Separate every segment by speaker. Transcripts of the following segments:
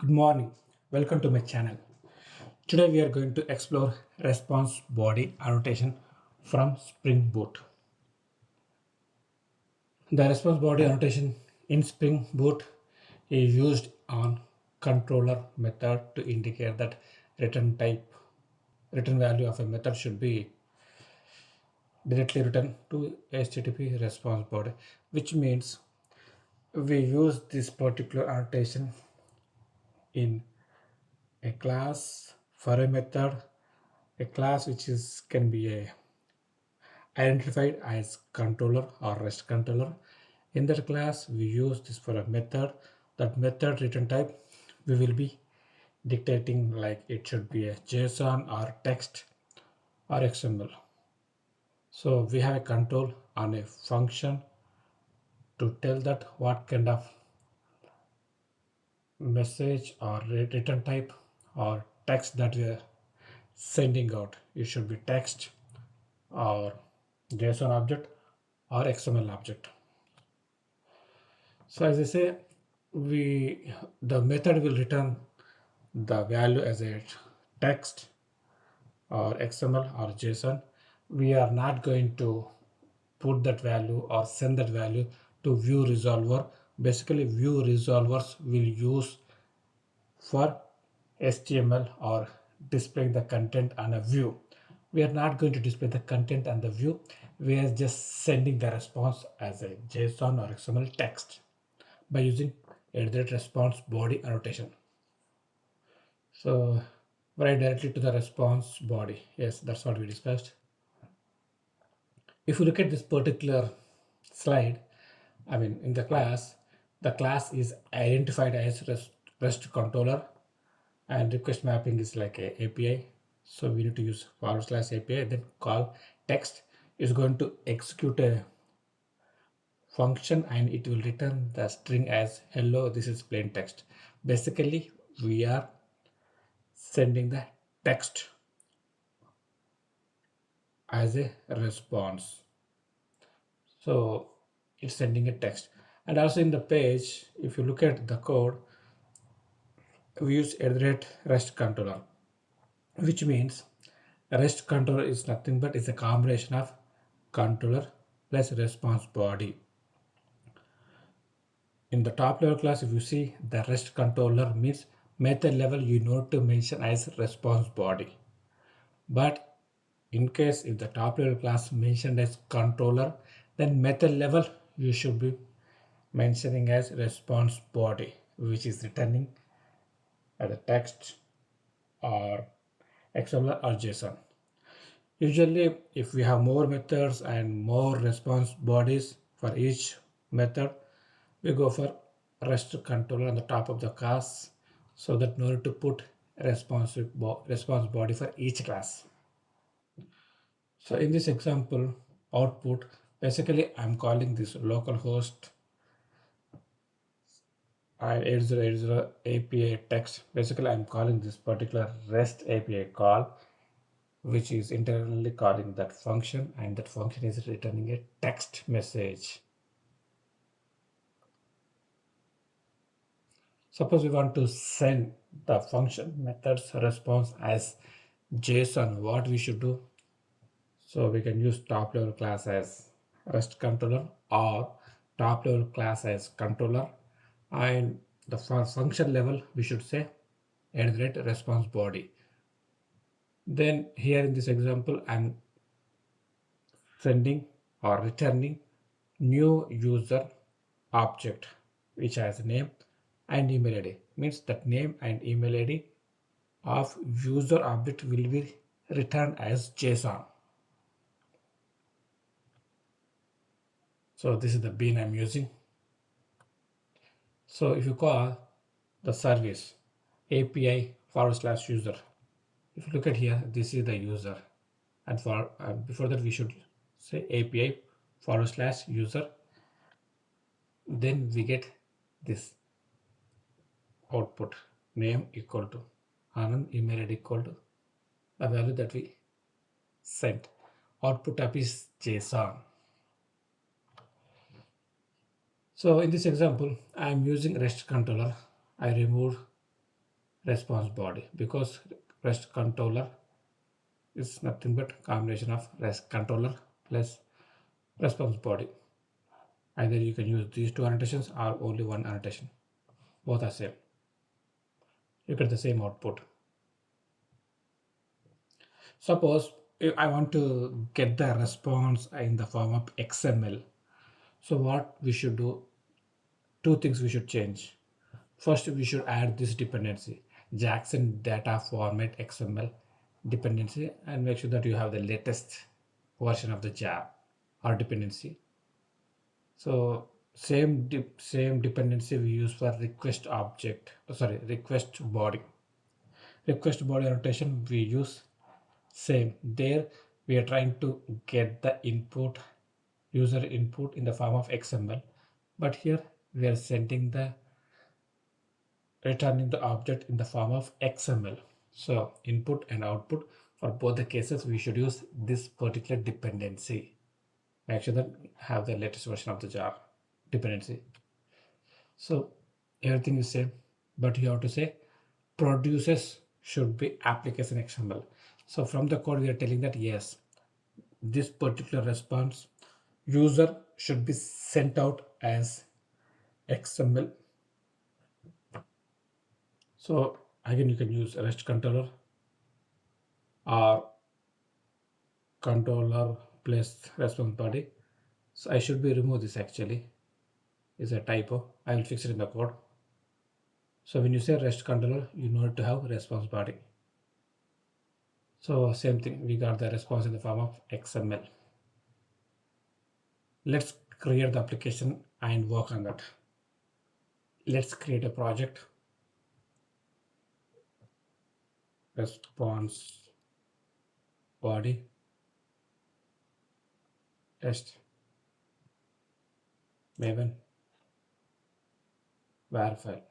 Speaker 1: Good morning. Welcome to my channel. Today we are going to explore response body annotation from Spring Boot. The response body annotation in Spring Boot is used on controller method to indicate that return value of a method should be directly written to HTTP response body, which means we use this particular annotation in a class for a method, a class which is can be a identified as controller or rest controller. In that class we use this for a method. That method return type we will be dictating like it should be a JSON or text or XML. So we have a control on a function to tell that what kind of message or return type or text that we are sending out. It should be text or JSON object or XML object. So as I say, we the method will return the value as a text or XML or JSON. We are not going to put that value or send that value to view resolver. Basically, view resolvers will use for HTML or displaying the content on a view. We are not going to display the content on the view. We are just sending the response as a JSON or XML text by using response body annotation. So write directly to the response body. Yes, that's what we discussed. If you look at this particular slide, I mean in the class is identified as REST controller and request mapping is like a API. So we need to use / API, then call text is going to execute a function and it will return the string as hello, this is plain text. Basically we are sending the text as a response. So it's sending a text. And also in the page, if you look at the code, we use rest controller, which means rest controller is nothing but is a combination of controller plus response body. In the top level class, if you see the rest controller means method level you need to mention as response body. But in case if the top level class mentioned as controller, then method level you should be mentioning as response body, which is returning as a text or XML or JSON. Usually, if we have more methods and more response bodies for each method, we go for REST controller on the top of the class so that no need to put response body for each class. So in this example, output, basically I'm calling this localhost and 8080 API text. Basically, I'm calling this particular REST API call, which is internally calling that function, and that function is returning a text message. Suppose we want to send the function method's response as JSON, what we should do? So we can use top level class as REST controller or top level class as controller, and the function level we should say response body. Then here in this example, I'm sending or returning new user object which has name and email ID. Means that name and email ID of user object will be returned as JSON. So this is the bean I'm using. So if you call the service API / user, if you look at here, this is the user, and for before that we should say API / user. Then we get this output name equal to Anand, email ID equal to the value that we sent. Output type is JSON. So in this example, I am using REST controller. I removed response body, because REST controller is nothing but combination of REST controller plus response body. Either you can use these two annotations or only one annotation. Both are same. You get the same output. Suppose if I want to get the response in the form of XML. So what we should do, two things we should change. First, we should add this dependency, Jackson data format XML dependency, and make sure that you have the latest version of the jar or dependency. So same dependency we use for request object. Sorry, request body. Request body annotation we use same. There we are trying to get the input, user input in the form of XML, but here we are sending the returning the object in the form of XML. So input and output, for both the cases we should use this particular dependency. Make sure that have the latest version of the jar dependency. So everything is same, but you have to say produces should be application XML. So from the code we are telling that yes, this particular response user should be sent out as XML. So again, you can use REST controller or controller plus response body. So I should be remove this actually is a typo. I will fix it in the code. So when you say REST controller, you need to have response body. So same thing, we got the response in the form of XML. Let's create the application and work on that. Let's create a project. Response body test maven var file.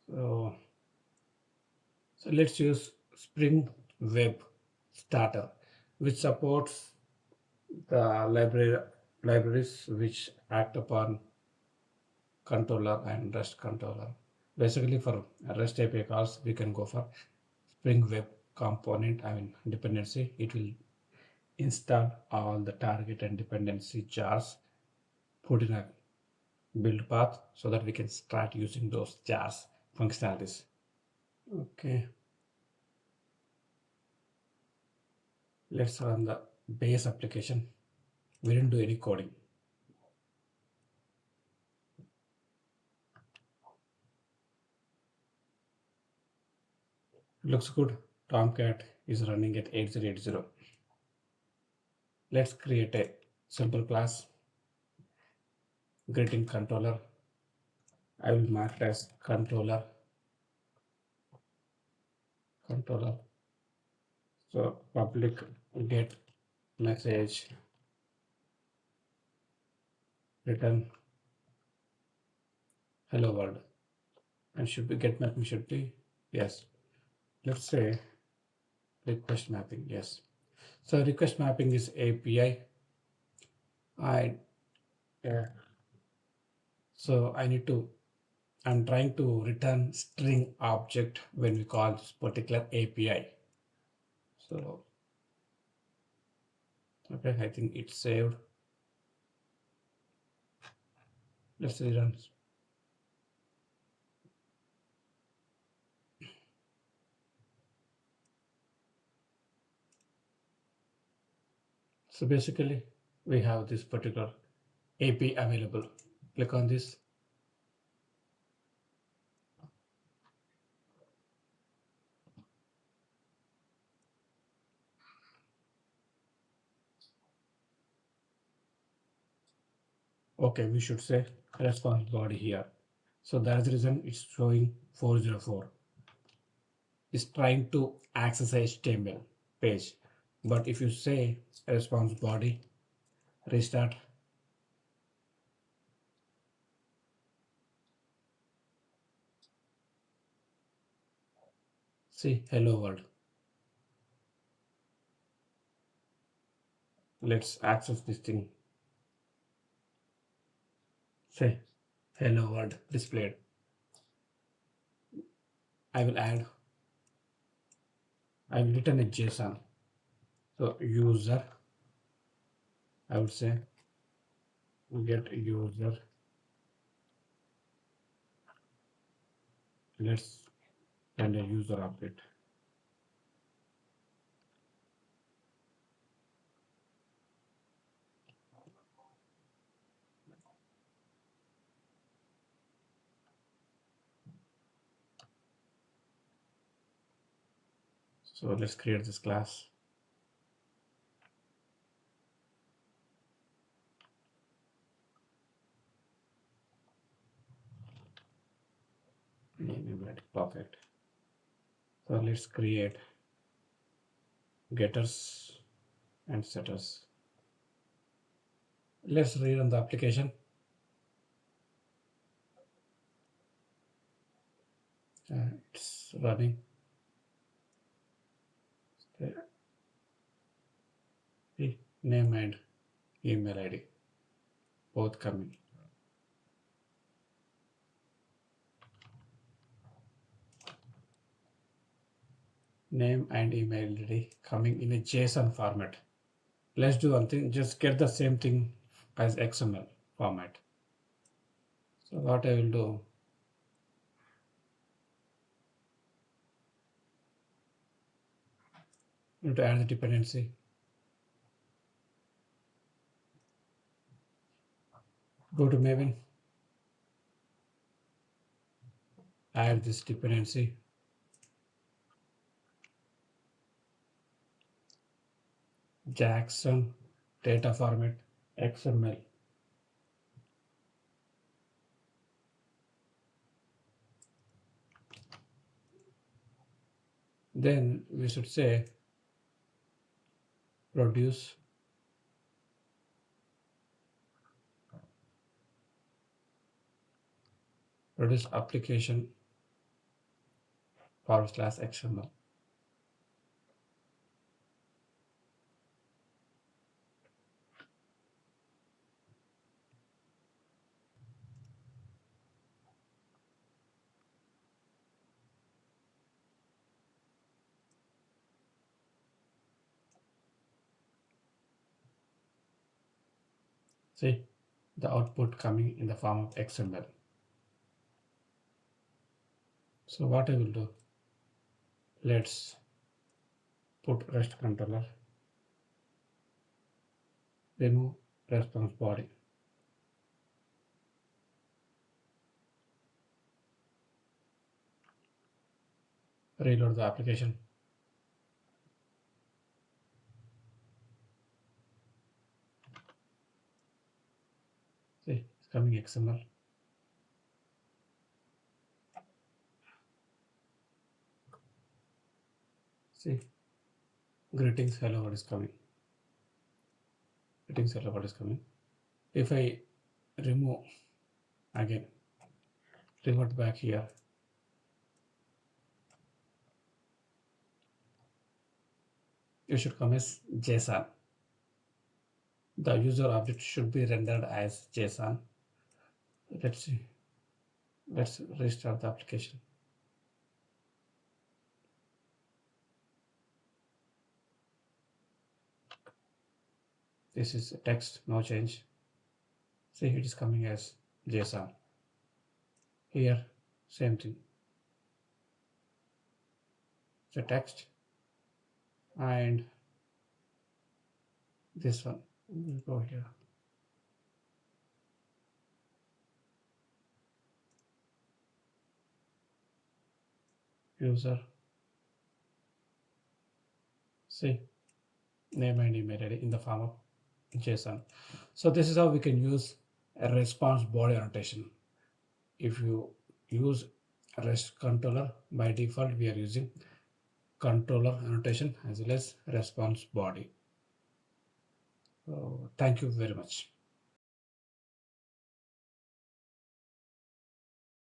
Speaker 1: So, so let's use Spring Web Starter, which supports the libraries which act upon controller and REST controller. Basically, for REST API calls, we can go for Spring Web component, dependency. It will install all the target and dependency jars, put in a build path so that we can start using those jars functionalities. Okay, let's run the base application. We didn't do any coding. It looks good. Tomcat is running at 8080. Let's create a simple class, greeting controller. I will mark it as controller. So public get message return hello world, and should be get mapping should be yes. Let's say request mapping, yes. So request mapping is API. I so I need to I'm trying to return string object when we call this particular API. So okay, I think it's saved. Let's rerun. So basically we have this particular API available. Click on this. Okay, we should say response body here. So that's the reason it's showing 404. It's trying to access HTML page. But if you say response body, restart, see hello world. Let's access this thing. Say hello world displayed. I will add, I will return a JSON. So user, I would say get user. Let's send a user update. So let's create this class. Perfect. So let's create getters and setters. Let's rerun the application. It's running. See, name and email ID both coming. Name and email ID coming in a JSON format. Let's do one thing, just get the same thing as XML format. So what I will do, you need to add the dependency. Go to Maven, add this dependency. Jackson data format XML. Then we should say produce application / XML. See the output coming in the form of XML. So what I will do, let's put REST controller, remove response body. Reload the application. See, it's coming XML. See, greetings, hello, what is coming? Greetings, hello, what is coming? If I remove again, revert back here, it should come as JSON. The user object should be rendered as JSON. Let's see. Let's restart the application. This is text, no change. See, it is coming as JSON. Here, same thing. The text and this one. We'll go here. User. See, name and email ID in the form of JSON. So this is how we can use a response body annotation. If you use REST controller, by default we are using controller annotation as well as response body. So thank you very much.